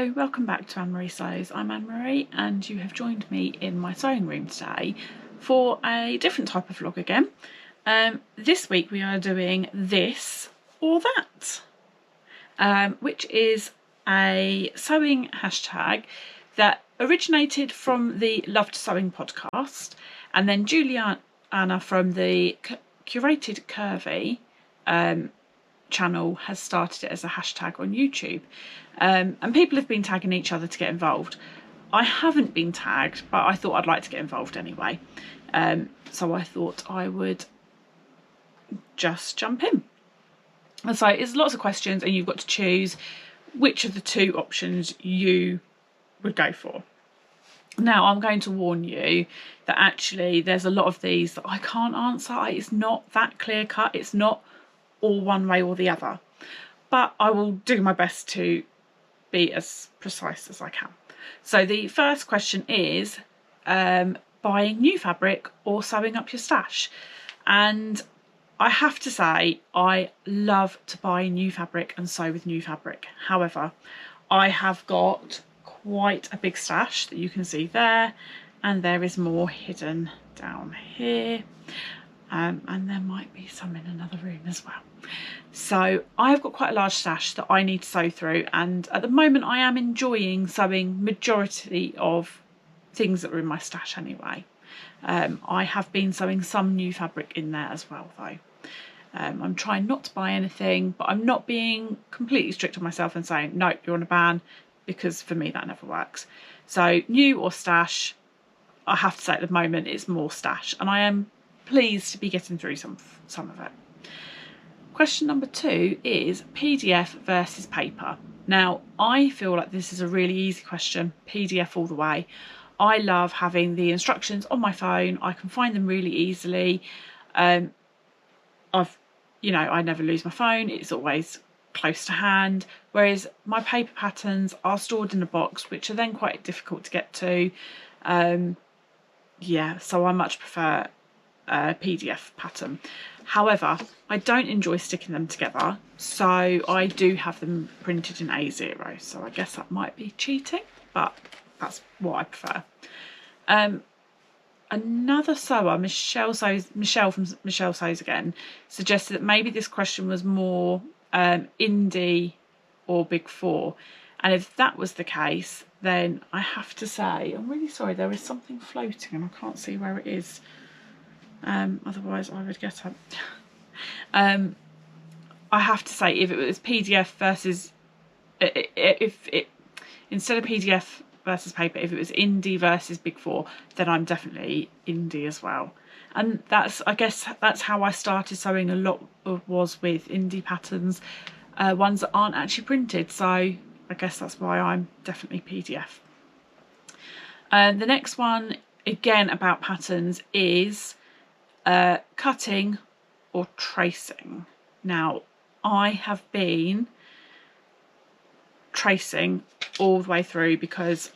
Hello, welcome back to Anne-Marie Sews. I'm Anne-Marie and you have joined me in my sewing room today for a different type of vlog again. This week we are doing this or that, which is a sewing hashtag that originated from the Love to Sewing podcast, and then Juliana from the Curated Curvy channel has started it as a hashtag on YouTube, and people have been tagging each other to get involved. I haven't been tagged, but I thought I'd like to get involved anyway, so I thought I would just jump in. And so it's lots of questions and you've got to choose which of the two options you would go for. Now, I'm going to warn you that actually there's a lot of these that I can't answer. It's not that clear cut. It's not all one way or the other, but I will do my best to be as precise as I can. So the first question is buying new fabric or sewing up your stash. And I have to say, I love to buy new fabric and sew with new fabric. However, I have got quite a big stash that you can see there, and there is more hidden down here. And there might be some in another room as well. So I've got quite a large stash that I need to sew through, and at the moment I am enjoying sewing majority of things that are in my stash anyway. I have been sewing some new fabric in there as well though. I'm trying not to buy anything, but I'm not being completely strict on myself and saying no, you're on a ban, because for me that never works. So new or stash, I have to say at the moment it's more stash, and I am pleased to be getting through some of it. Question number 2 is PDF versus paper. Now, I feel like this is a really easy question, PDF all the way. I love having the instructions on my phone. I can find them really easily. I never lose my phone. It's always close to hand, whereas my paper patterns are stored in a box, which are then quite difficult to get to. So I much prefer PDF pattern. However, I don't enjoy sticking them together, so I do have them printed in A0, so I guess that might be cheating, but that's what I prefer. Another sewer, Michelle from Michelle Sews Again, suggested that maybe this question was more indie or big four, and if that was the case, then I have to say, I'm really sorry, there is something floating and I can't see where it is. Otherwise I would get up. I have to say, if it was PDF versus instead of PDF versus paper, if it was indie versus big four, then I'm definitely indie as well. And I guess that's how I started sewing a lot, was with indie patterns, ones that aren't actually printed, so I guess that's why I'm definitely PDF. The next one, again about patterns, is cutting or tracing. Now, I have been tracing all the way through because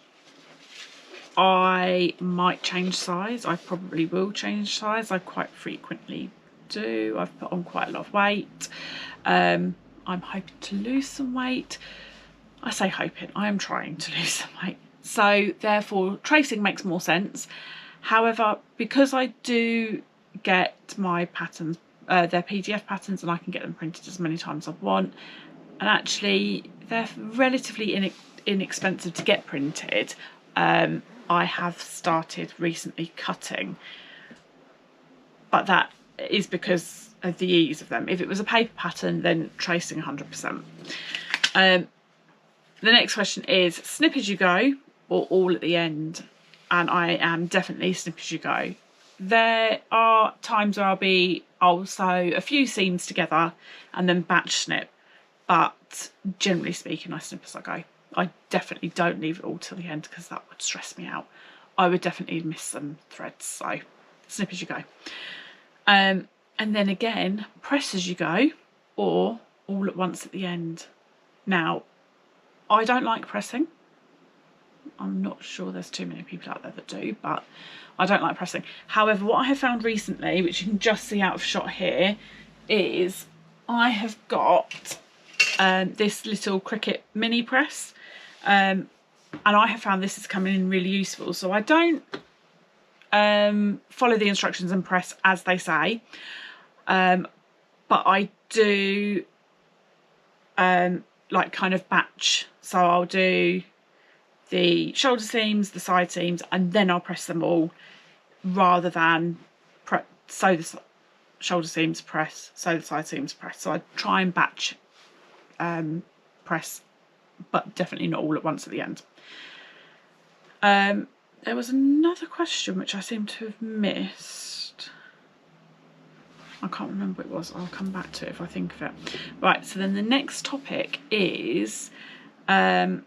I might change size. I probably will change size. I quite frequently do. I've put on quite a lot of weight. I'm hoping to lose some weight. I say hoping, I am trying to lose some weight. So therefore tracing makes more sense. However, because I do get my patterns, they're PDF patterns, and I can get them printed as many times as I want, and actually they're relatively inexpensive to get printed, I have started recently cutting, but that is because of the ease of them. If it was a paper pattern, then tracing 100%. The next question is snip as you go or all at the end, and I am definitely snip as you go. There are times where I'll sew a few seams together and then batch snip, but generally speaking I snip as I go. I definitely don't leave it all till the end because that would stress me out. I would definitely miss some threads, so snip as you go. And then again, press as you go or all at once at the end. Now, I don't like pressing. I'm not sure there's too many people out there that do, but I don't like pressing. However, what I have found recently, which you can just see out of shot here, is I have got this little Cricut mini press, and I have found this is coming in really useful. So I don't follow the instructions and press as they say, but I do like kind of batch. So I'll do the shoulder seams, the side seams, and then I'll press them all, rather than sew the shoulder seams, press, sew the side seams, press. So I try and batch press, but definitely not all at once at the end. There was another question which I seem to have missed. I can't remember what it was. I'll come back to it if I think of it. Right, so then the next topic is actually,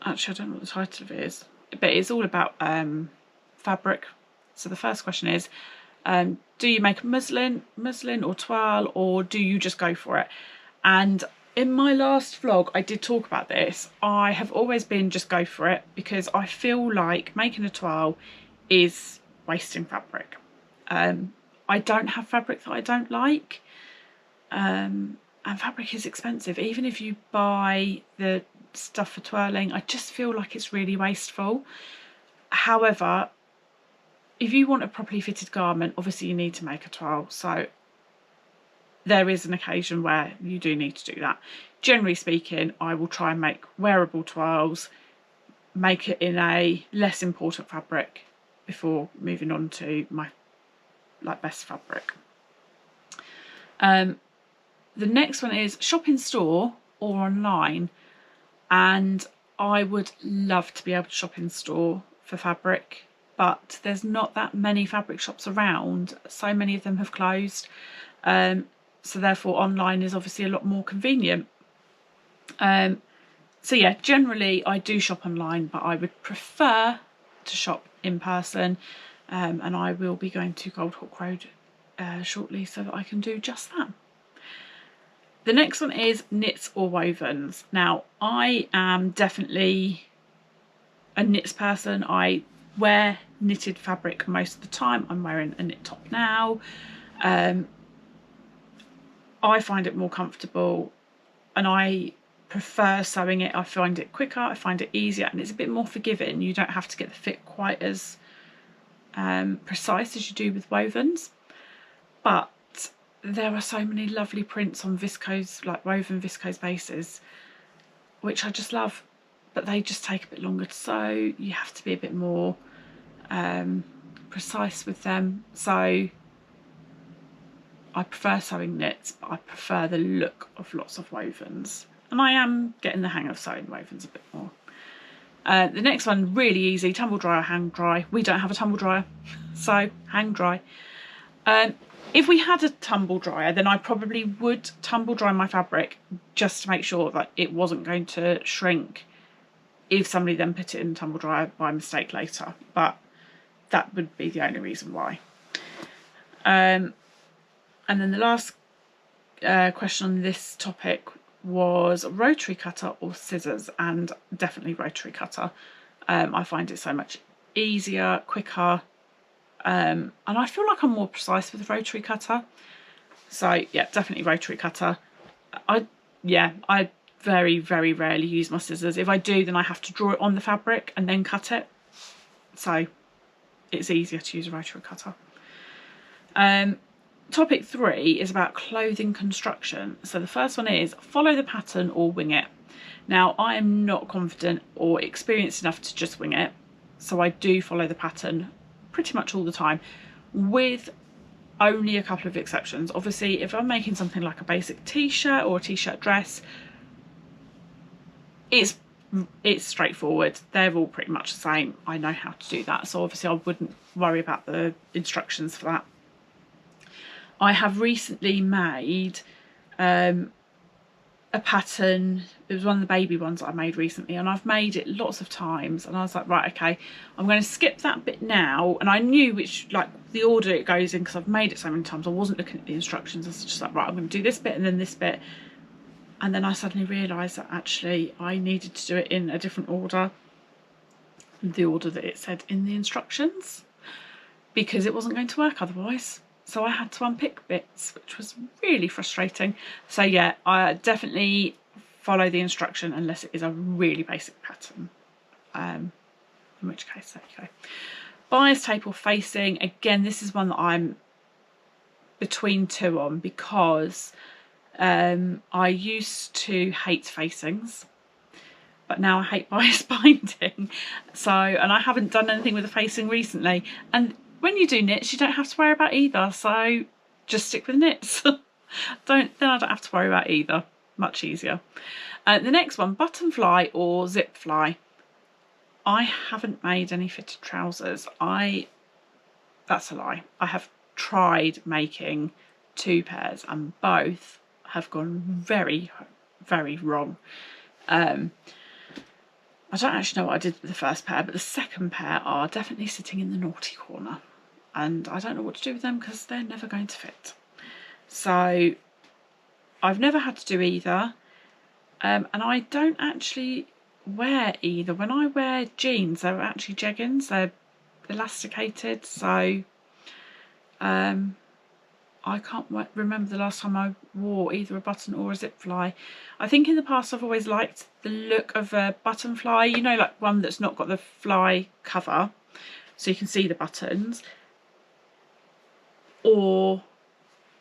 I don't know what the title of it is, but it's all about fabric. So the first question is, do you make muslin or twirl, or do you just go for it? And in my last vlog I did talk about this. I have always been just go for it, because I feel like making a twirl is wasting fabric. I don't have fabric that I don't like, and fabric is expensive. Even if you buy the stuff for twirling, I just feel like it's really wasteful. However, if you want a properly fitted garment, obviously you need to make a twirl. So there is an occasion where you do need to do that. Generally speaking, I will try and make wearable twirls, make it in a less important fabric before moving on to my best fabric. The next one is shop in store or online, and I would love to be able to shop in store for fabric, but there's not that many fabric shops around. So many of them have closed. So therefore online is obviously a lot more convenient. So yeah, generally I do shop online, but I would prefer to shop in person, and I will be going to Gold Hawk Road shortly so that I can do just that. The next one is knits or wovens. Now I am definitely a knits person. I wear knitted fabric most of the time. I'm wearing a knit top now. I find it more comfortable, and I prefer sewing it. I find it quicker, I find it easier, and it's a bit more forgiving. You don't have to get the fit quite as precise as you do with wovens. But there are so many lovely prints on viscose, like woven viscose bases, which I just love, but they just take a bit longer to sew. You have to be a bit more precise with them. So I prefer sewing knits, but I prefer the look of lots of wovens, and I am getting the hang of sewing wovens a bit more. The next one, really easy, tumble dry or hang dry. We don't have a tumble dryer, so hang dry. If we had a tumble dryer, then I probably would tumble dry my fabric just to make sure that it wasn't going to shrink if somebody then put it in the tumble dryer by mistake later, but that would be the only reason why. And then the last question on this topic was rotary cutter or scissors, and definitely rotary cutter. I find it so much easier, quicker, and I feel like I'm more precise with the rotary cutter. So yeah, definitely rotary cutter. I very, very rarely use my scissors. If I do, then I have to draw it on the fabric and then cut it. So it's easier to use a rotary cutter. Topic 3 is about clothing construction. So the first one is follow the pattern or wing it. Now I am not confident or experienced enough to just wing it, so I do follow the pattern pretty much all the time, with only a couple of exceptions. Obviously, if I'm making something like a basic t-shirt or a t-shirt dress, it's straightforward. They're all pretty much the same. I know how to do that, so obviously I wouldn't worry about the instructions for that. I have recently made a pattern. It was one of the baby ones that I made recently, and I've made it lots of times, and I was like, right, okay, I'm going to skip that bit now. And I knew which, like, the order it goes in because I've made it so many times. I wasn't looking at the instructions. I was just like, right, I'm going to do this bit and then this bit. And then I suddenly realised that actually I needed to do it in a different order, the order that it said in the instructions, because it wasn't going to work otherwise. so I had to unpick bits, which was really frustrating. So yeah, I definitely follow the instruction unless it is a really basic pattern, in which case there you go. Bias tape or facing, again this is one that I'm between two on, because I used to hate facings, but now I hate bias binding. So, and I haven't done anything with a facing recently, and when you do knits you don't have to worry about either, so just stick with knits. Then I don't have to worry about either. Much easier. The next one, button fly or zip fly. I haven't made any fitted trousers. That's a lie. I have tried making 2 pairs and both have gone very, very wrong. I don't actually know what I did with the first pair, but the second pair are definitely sitting in the naughty corner, and I don't know what to do with them because they're never going to fit. So I've never had to do either, and I don't actually wear either. When I wear jeans, they're actually jeggings, they're elasticated, so I can't remember the last time I wore either a button or a zip fly. I think in the past I've always liked the look of a button fly, you know, like one that's not got the fly cover so you can see the buttons, or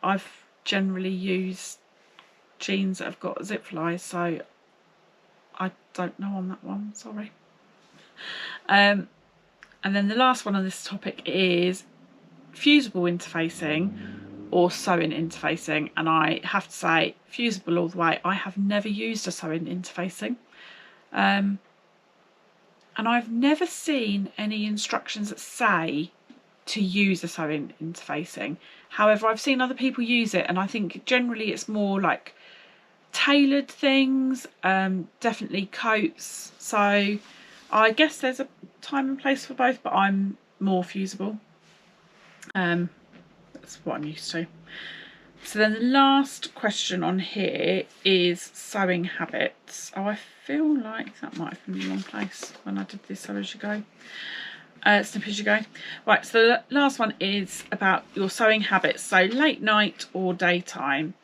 I've generally used jeans that have got zip flies, so I don't know on that one, sorry. And then the last one on this topic is fusible interfacing or sewing interfacing, and I have to say fusible all the way. I have never used a sewing interfacing, and I've never seen any instructions that say to use a sewing interfacing. However, I've seen other people use it, and I think generally it's more like tailored things, definitely coats, so I guess there's a time and place for both, but I'm more fusible. That's what I'm used to. So then the last question on here is sewing habits. Oh, I feel like that might have been the wrong place when I did this Sew As You Go. Snip As You Go. Right, so the last one is about your sewing habits. So late night or daytime.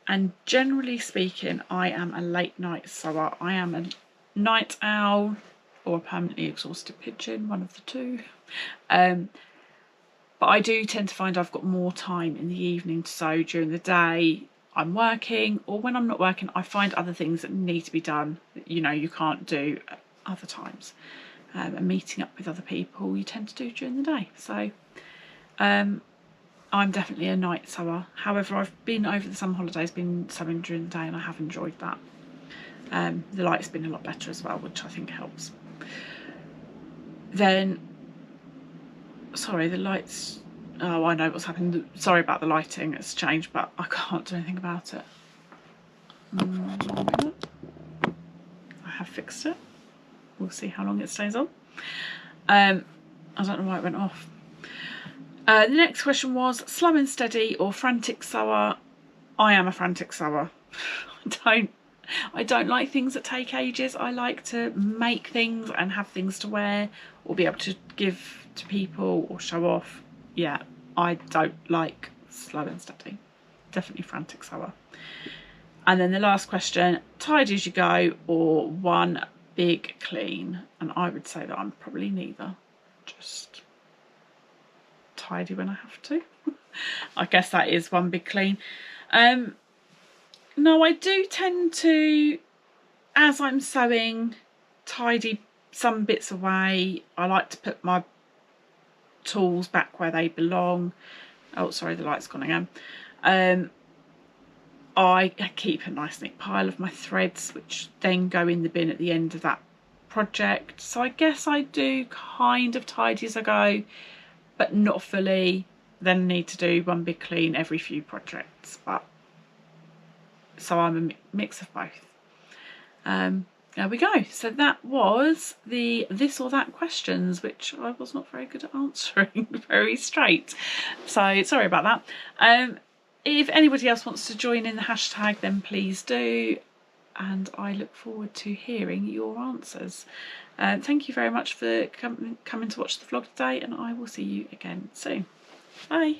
And generally speaking, I am a late night sewer. I am a night owl or a permanently exhausted pigeon, one of the two. But I do tend to find I've got more time in the evening to sew. During the day I'm working, or when I'm not working I find other things that need to be done that, you know, you can't do at other times. And meeting up with other people you tend to do during the day. So I'm definitely a night sewer. However, I've been over the summer holidays been sewing during the day and I have enjoyed that. The light's been a lot better as well, which I think helps. Then, sorry, the lights, oh, I know what's happened. Sorry about the lighting, it's changed, but I can't do anything about it. I have fixed it. We'll see how long it stays on. I don't know why it went off. The next question was slow and steady or frantic sewer. I am a frantic sewer. I don't like things that take ages. I like to make things and have things to wear or be able to give to people or show off. Yeah, I don't like slow and steady. Definitely frantic sewer. And then the last question, tidy as you go or one big clean? And I would say that I'm probably neither. Just tidy when I have to. I guess that is one big clean. No, I do tend to, as I'm sewing, tidy some bits away. I like to put my tools back where they belong. Oh, sorry, the light's gone again. I keep a nice neat pile of my threads, which then go in the bin at the end of that project. So I guess I do kind of tidy as I go, but not fully. Then need to do one big clean every few projects, but so I'm a mix of both. There we go. So that was the this or that questions, which I was not very good at answering very straight. So sorry about that. If anybody else wants to join in the hashtag, then please do. And I look forward to hearing your answers. Thank you very much for coming to watch the vlog today, and I will see you again soon. Bye.